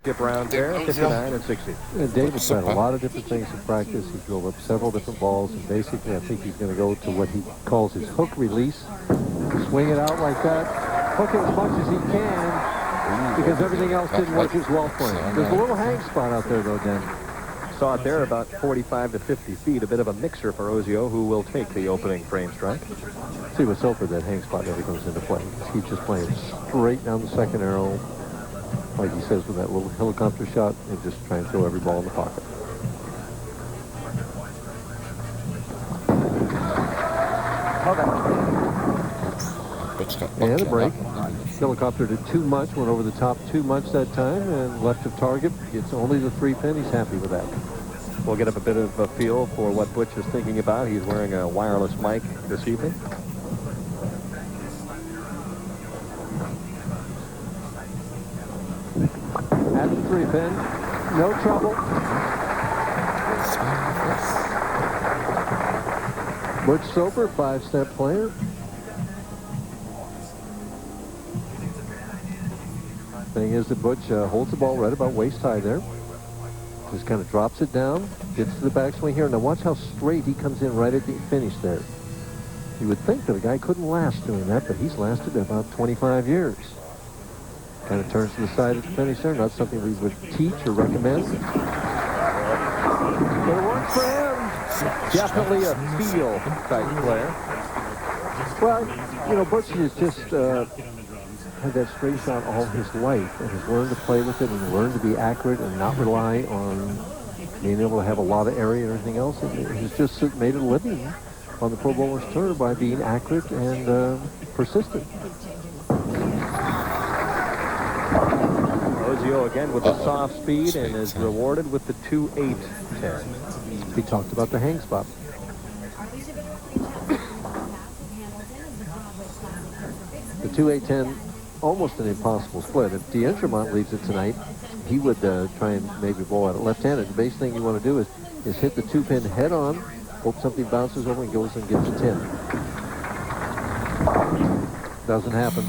Chip round there, 59 and 60. And David's had a lot of different things in practice. He drove up several different balls, and basically I think he's going to go to what he calls his hook release. Swing it out like that, hook it as much as he can, because everything else didn't work as well for him. There's a little hang spot out there, though, Dan. Saw it there about 45 to 50 feet. A bit of a mixer for Ozio, who will take the opening frame strike. See, with Soper, that hang spot never comes into play. He's just playing straight down the second arrow, like he says, with that little helicopter shot, and just try and throw every ball in the pocket. And a break. Helicopter did too much, went over the top too much that time, and left of target. Gets only the 3 pin. He's happy with that. We'll get up a bit of a feel for what Butch is thinking about. He's wearing a wireless mic this evening. At the 3 pin, no trouble. Butch Soper, 5-step player. Thing is that Butch holds the ball right about waist high there. Just kind of drops it down, gets to the backswing here. Now watch how straight he comes in right at the finish there. You would think that a guy couldn't last doing that, but he's lasted about 25 years. Kind of turns to the side at the finish there. Not something we would teach or recommend. But it works for him. Definitely a feel type player. Well, you know, Butch has just had that straight shot all his life and has learned to play with it and learned to be accurate and not rely on being able to have a lot of area and everything else. And he's just made a living on the Pro Bowler's Tour by being accurate and persistent. Ozio again with the soft speed and is rewarded with the 2-8-10. We talked about the hang spot. The 2-8-10, almost an impossible split. If D'Entremont leaves it tonight, he would try and maybe bowl at it left-handed. The base thing you want to do is hit the 2-pin head-on, hope something bounces over and goes and gets a 10. Doesn't happen.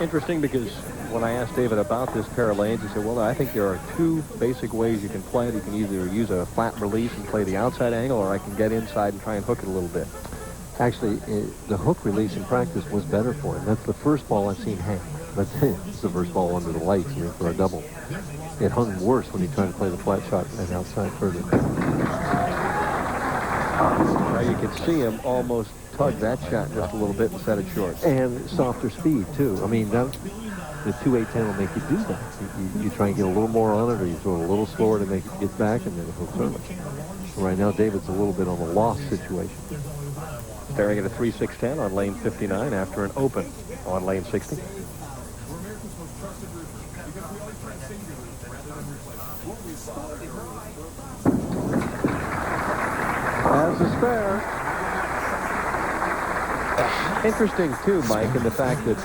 Interesting, because when I asked David about this pair of lanes, he said, well, I think there are 2 basic ways you can play it. You can either use a flat release and play the outside angle, or I can get inside and try and hook it a little bit. Actually, the hook release in practice was better for him. That's the first ball I've seen hang. That's it. It's the first ball under the lights here for a double. It hung worse when he tried to play the flat shot and outside further. Now you can see him almost tug that shot just a little bit and set it short. And softer speed, too. I mean, the 2-8-10 will make you do that. You try and get a little more on it, or you throw it a little slower to make it get back, and then it hooks early. Right now, David's a little bit on the loss situation. Staring at a 3-6-10 on lane 59 after an open on lane 60. As a spare. Interesting, too, Mike, in the fact that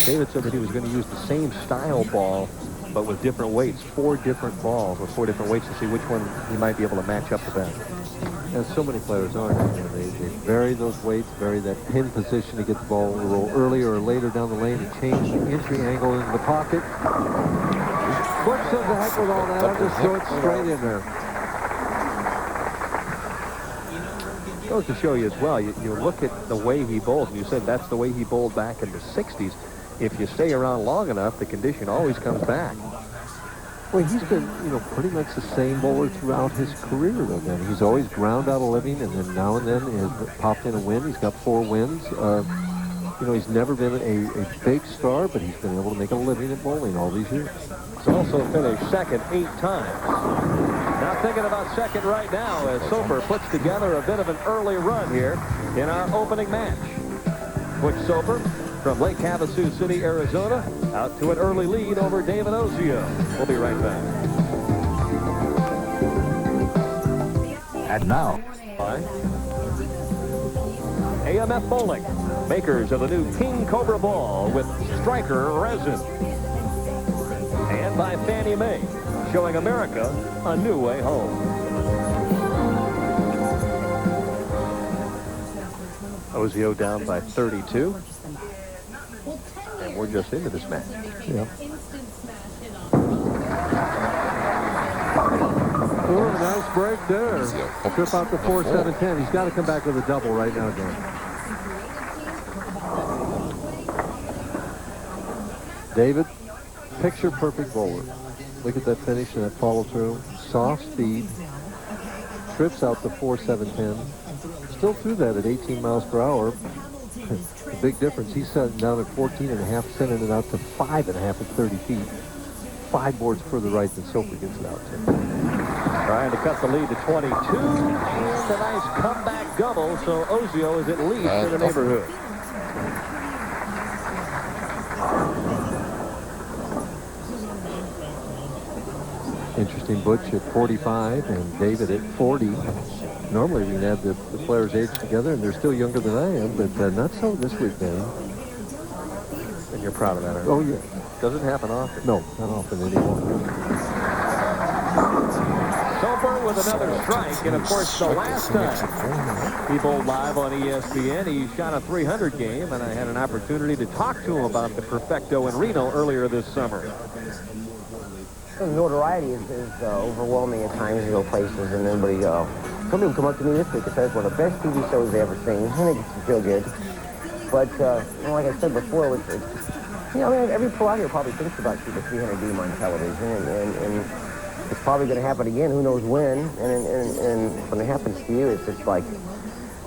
David said that he was going to use the same style ball, but with different weights, 4 different balls with 4 different weights to see which one he might be able to match up the best. As so many players are, they vary those weights, vary that pin position to get the ball a little earlier or later down the lane and change the entry angle into the pocket. Butch says the heck with all that. I'll just throw it straight in there. Goes to show you as well, you look at the way he bowls, and you said that's the way he bowled back in the 60s. If you stay around long enough, the condition always comes back. Well, he's been, you know, pretty much the same bowler throughout his career, though, then. He's always ground out a living, and then now and then has popped in a win. He's got 4 wins. You know, he's never been a big star, but he's been able to make a living at bowling all these years. He's also finished second 8 times. Now thinking about second right now as Soper puts together a bit of an early run here in our opening match. Butch Soper from Lake Havasu City, Arizona, out to an early lead over David Ozio. We'll be right back. And now, AMF Bowling, makers of the new King Cobra ball with striker resin. And by Fannie Mae, showing America a new way home. Ozio down by 32. And we're just into this match. Yeah. nice break there. Trip out the 4-7-10. He's got to come back with a double right now, Dan. David, picture perfect bowler. Look at that finish and that follow through. Soft speed. Trips out the 4-7-10. Still threw that at 18 miles per hour. The big difference, he's setting down at 14.5, sending it out to 5.5 at 30 feet. 5 boards further right than Soper gets it out to. Trying to cut the lead to 22, and a nice comeback double, so Ozio is at least in the neighborhood. Interesting, Butch at 45 and David at 40. Normally we can have the players age together, and they're still younger than I am, but not so this week, Dan. And you're proud of that, aren't you? Oh, yeah. Doesn't happen often. No, not often anymore. Soper with another strike, and of course the last time he bowled live on ESPN, he shot a 300 game, and I had an opportunity to talk to him about the Perfecto in Reno earlier this summer. The notoriety is overwhelming at times. You go places and everybody, some people come up to me this week and say it's one of the best TV shows they've ever seen. And it gets you feel good. But, like I said before, every pro out here probably thinks about shooting a 300 game on television, and it's probably going to happen again. Who knows when? And when it happens to you, it's just like,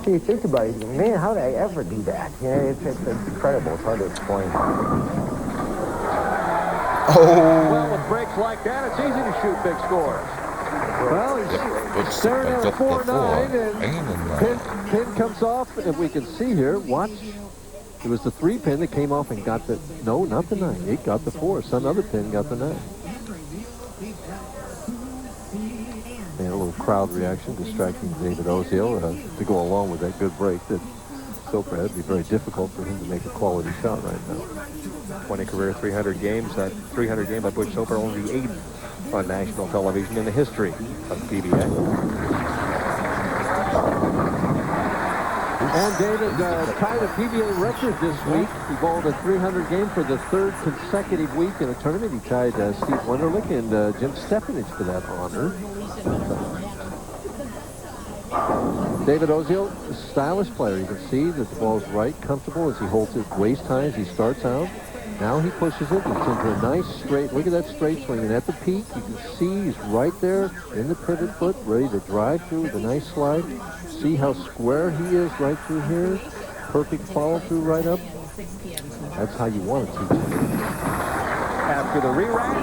you think about it, man, how did I ever do that? You know, it's incredible. It's hard to explain. Well, with breaks like that, it's easy to shoot big scores. Well, he's staring at a 4-9, and pin comes off, and we can see here, watch, it was the 3 pin that came off and got the, no, not the 9, it got the 4, some other pin got the 9. And a little crowd reaction distracting David Ozio to go along with that good break that Soper had. It'd be very difficult for him to make a quality shot right now. 20 career 300 games. That 300 game by Butch Soper, only the 8th on national television in the history of PBA. And David tied a PBA record this week. He bowled a 300 game for the 3rd consecutive week in a tournament. He tied Steve Wunderlich and Jim Stefanich for that honor. David Ozio, a stylish player. You can see that the ball's right, comfortable as he holds it waist high as he starts out. Now he pushes it. It's into a nice straight. Look at that straight swing. And at the peak, you can see he's right there in the pivot foot, ready to drive through with a nice slide. See how square he is right through here. Perfect follow through right up. That's how you want it to. After the re-rack.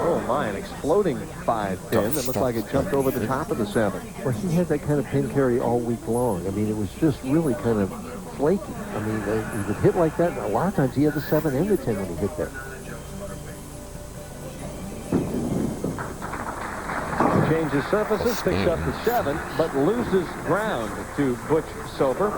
Oh my, an exploding 5 pin that looked like it jumped over the top of the 7. Well, he had that kind of pin carry all week long. I mean, it was just really kind of flaky. I mean, he would hit like that, and a lot of times he had the 7 and the 10 when he hit there. Changes surfaces, picks up the 7, but loses ground to Butch Soper.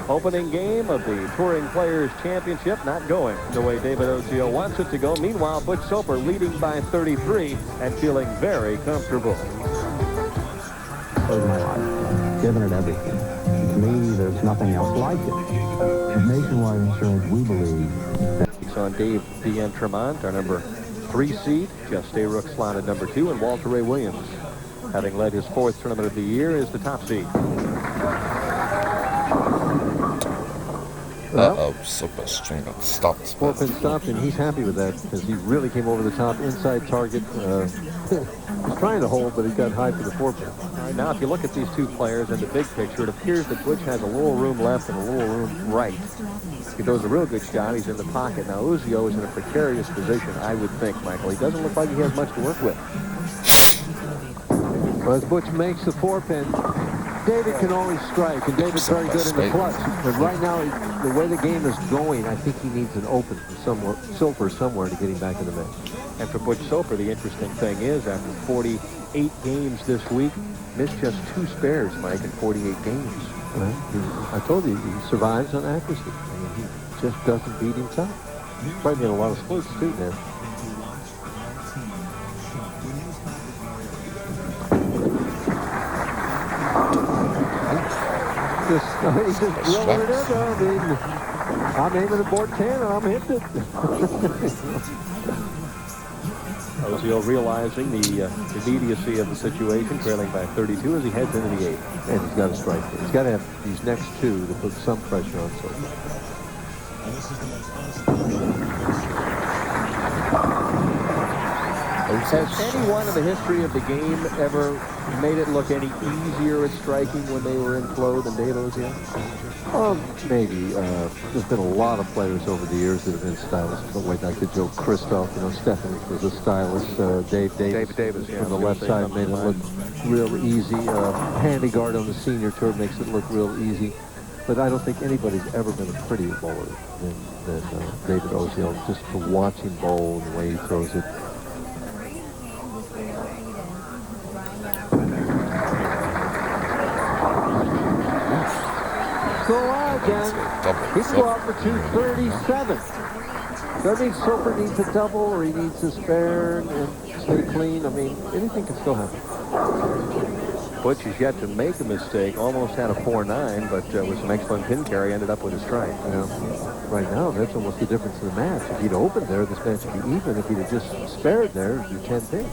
Opening game of the Touring Players Championship not going the way David Ozio wants it to go. Meanwhile, Butch Soper leading by 33 and feeling very comfortable. Saved my life. Given it everything. To me, there's nothing else like it. At Nationwide Insurance, we believe that... It's on Dave D'Entremont, our number 3 seed. Jeff Stayrook slotted number 2, and Walter Ray Williams, having led his 4th tournament of the year, is the top seed. Soper string up stopped. 4 pin stopped, and he's happy with that because he really came over the top inside target. He's trying to hold, but he got high for the 4 pin. All right, now if you look at these two players in the big picture, it appears that Butch has a little room left and a little room right. He throws a real good shot. He's in the pocket. Now Ozio is in a precarious position, I would think, Michael. He doesn't look like he has much to work with. Well, as Butch makes the 4 pin, David can always strike, and David's very good in the clutch. But right now, the way the game is going, I think he needs an open from Soper somewhere to get him back in the match. And for Butch Soper, the interesting thing is, after 48 games this week, missed just 2 spares, Mike, in 48 games. Well, I told you, he survives on accuracy. I mean, he just doesn't beat himself. Probably made a lot of splits, too, man. He's just rolling it in. I mean, I'm aiming at board 10 and I'm hitting it. Ozio realizing the immediacy of the situation, trailing by 32 as he heads into the 8th. And he's got to strike. He's got to have these next 2 to put some pressure on Soper. Has anyone in the history of the game ever made it look any easier at striking when they were in flow than Dave Ozio? Maybe. There's been a lot of players over the years that have been stylists. But way back to Joe Christoph, Stephanie was a stylist. Dave Davis yeah, on the left side made it look real easy. Handygard on the senior tour makes it look real easy. But I don't think anybody's ever been a prettier bowler than David Ozio. Just for watching bowl and the way he throws it. Go out again. He can go out for 237. That means Soper needs a double or he needs a spare and stay clean. I mean, anything can still happen. Butch has yet to make a mistake. Almost had a 4-9, but with some excellent pin carry, ended up with a strike. Right now, that's almost the difference in the match. If he'd opened there, this match would be even. If he'd have just spared there, it'd be 10 pins.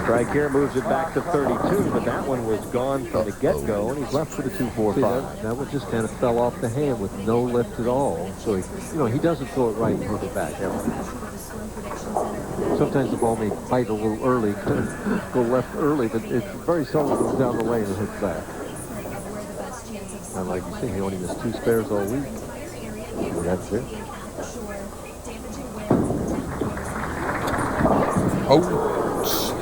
Strike here moves it back to 32, but that one was gone from the get-go, and he's left with a 2-4-5. That one just kind of fell off the hand with no lift at all. So he doesn't throw it right and hit it back ever. Sometimes the ball may bite a little early, go left early, but it very seldom goes down the lane and hits back. And like you say, he only missed 2 spares all week. So that's it.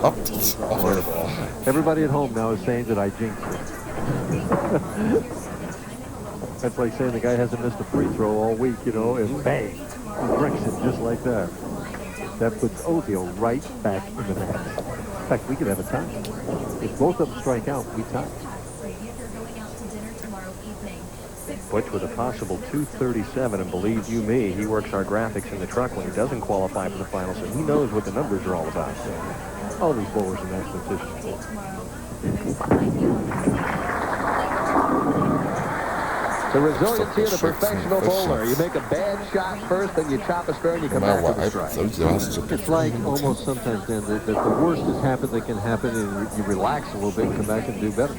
Up to the ball. Everybody at home now is saying that I jinxed it. That's like saying the guy hasn't missed a free throw all week, and bang, he breaks it just like that. That puts Ozio right back in the match. In fact, we could have a tie. If both of them strike out, we tie. Butch with a possible 237, and believe you me, he works our graphics in the truck when he doesn't qualify for the finals, so he knows what the numbers are all about. All these bowlers are mathematicians. The resiliency of the professional bowler. You make a bad shot first, then you chop a spare, and you come back to the strike. It's like almost sometimes then that the worst has happened that can happen, and you relax a little bit and come back and do better.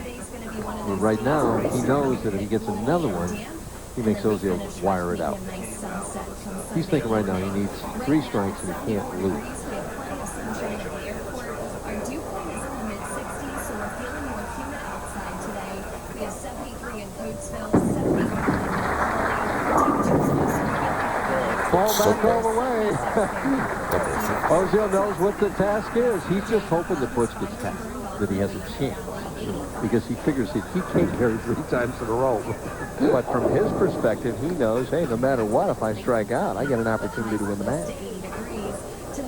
But right now, he knows that if he gets another one, he makes Ozio wire it out. He's thinking right now he needs 3 strikes and he can't lose. Ball back all the way. Ozio knows what the task is. He's just hoping that Butch gets tapped, that he has a chance. Because he figures if he can't carry 3 times in a row. But from his perspective, he knows, hey, no matter what, if I strike out, I get an opportunity to win the match.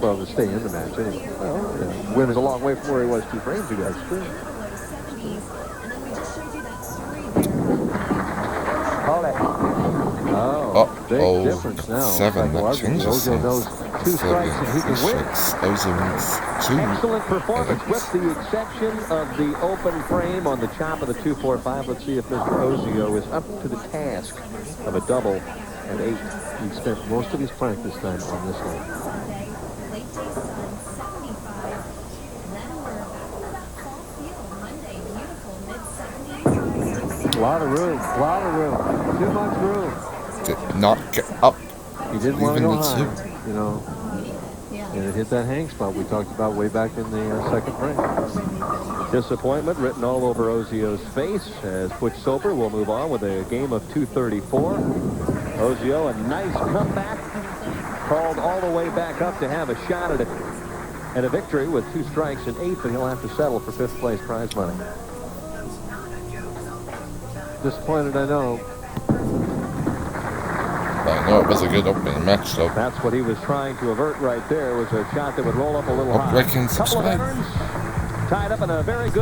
Well, to stay in the match anyway. Well, win is a long way from where he was 2 frames ago. That's true. Hold it. Oh, big difference now. 7, that changes Ozio knows 2 strikes and he can win. Ozio needs 2. Excellent performance with the exception of the open frame on the chop of the 2-4-5. Let's see if Mr. Ozio is up to the task of a double and 8. He spent most of his practice time on this one. A lot of room. Too much room. Did not get up. He didn't want to go Even the high, And it hit that hang spot we talked about way back in the second frame. Disappointment written all over Ozio's face as Butch Soper will move on with a game of 234. Ozio, a nice comeback, called all the way back up to have a shot at it. And a victory with 2 strikes and 8, but he'll have to settle for 5th place prize money. Disappointed, I know. I know it was a good opening match, though. That's what he was trying to avert right there, was a shot that would roll up a little high. Breaking Couple of errors, tied up in a very good